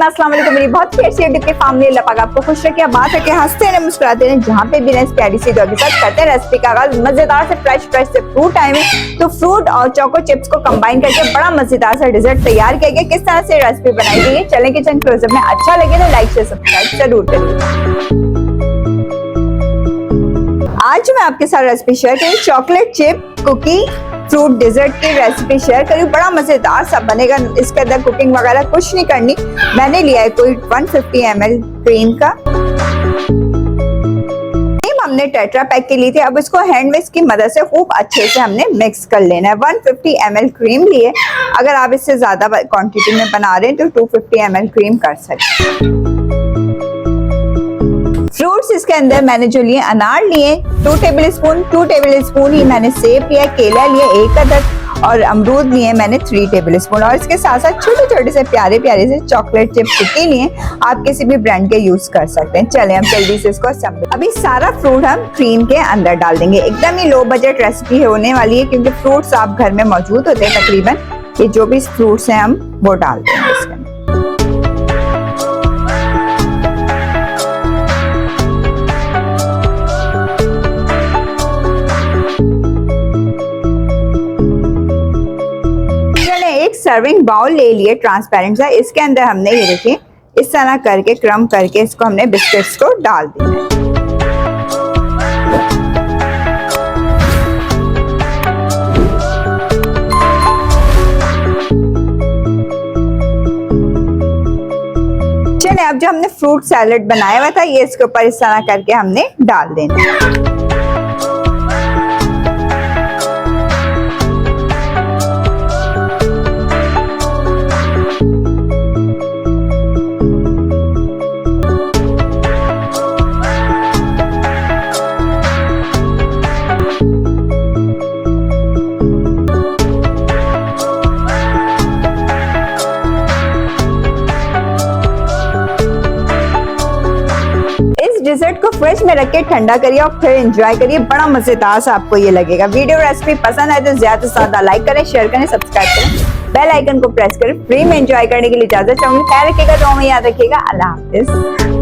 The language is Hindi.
अस्सलाम वालेकुम मेरी बहुत प्यारी सी यूट्यूब की फैमिली। अल्लाह पाक आपको खुश रखे, बात रखे, हंसते रहे, मुस्कुराते रहे। जहाँ पे भी इस प्यारी सी दुआ के साथ करते हैं रेसिपी का आगाज मजेदार से फ्रेश से फ्रूट टाइम है। तो फ्रूट और चोको चिप्स को कंबाइन करके बड़ा मजेदार सा डिजर्ट तैयार किया गया। किस तरह से रेसिपी बनाई गई है, चलें किचन क्लोजअप में। अच्छा लगे तो लाइक शेयर सब्सक्राइब जरूर करिए। आज मैं आपके साथ रेसिपी शेयर करूँ chocolate chip cookie fruit dessert की रेसिपी शेयर करी। बड़ा मजेदार सा बनेगा। इसके अंदर कुकिंग वगैरह कुछ नहीं करनी। मैंने लिया है कोई 150 ml क्रीम का। हमने टेट्रा पैक की ली थी। अब इसको हैंड विस्क की मदद से खूब अच्छे से हमने मिक्स कर लेना है। 150 ml क्रीम लिए। अगर आप इससे ज्यादा क्वांटिटी में बना रहे हैं तो 250 ml क्रीम कर सकते हैं। फ्रूट्स इसके अंदर मैंने जो लिए अनार लिए 2 टेबल स्पून ही मैंने सेब लिया, केला लिया 1 अदद और अमरूद लिए मैंने 3 टेबल स्पून। और इसके साथ साथ छोटे छोटे से प्यारे प्यारे से चॉकलेट चिप कुकी लिए। आप किसी भी ब्रांड के यूज कर सकते हैं। चले हम जल्दी से इसको असेंबल। अभी सारा फ्रूट हम क्रीम के अंदर डाल देंगे। एकदम ही लो बजट रेसिपी होने वाली है क्योंकि फ्रूट्स आप घर में मौजूद होते हैं तकरीबन। ये जो भी फ्रूट्स हैं हम वो डाल देंगे इसके अंदर। सर्विंग बाउल ले लिए ट्रांसपेरेंट सा। इसके अंदर हमने ये देखिए इस तरह करके क्रम करके इसको हमने बिस्किट्स को डाल दिया है। चलिए अब जो हमने फ्रूट सैलेड बनाया हुआ था ये इसके ऊपर इस तरह करके हमने डाल देना है। डिजर्ट को फ्रिज में रख के ठंडा करिए और फिर एंजॉय करिए। बड़ा मजेदार सा आपको ये लगेगा। वीडियो रेसिपी पसंद आए तो ज्यादा से ज्यादा लाइक करें, शेयर करें, सब्सक्राइब करें, बेल आइकन को प्रेस करें। फ्री में एंजॉय करने के लिए इजाजत चाहूंगी। ख्याल रखिएगा, दुआ में याद रखिएगा। अल्लाह हाफिज।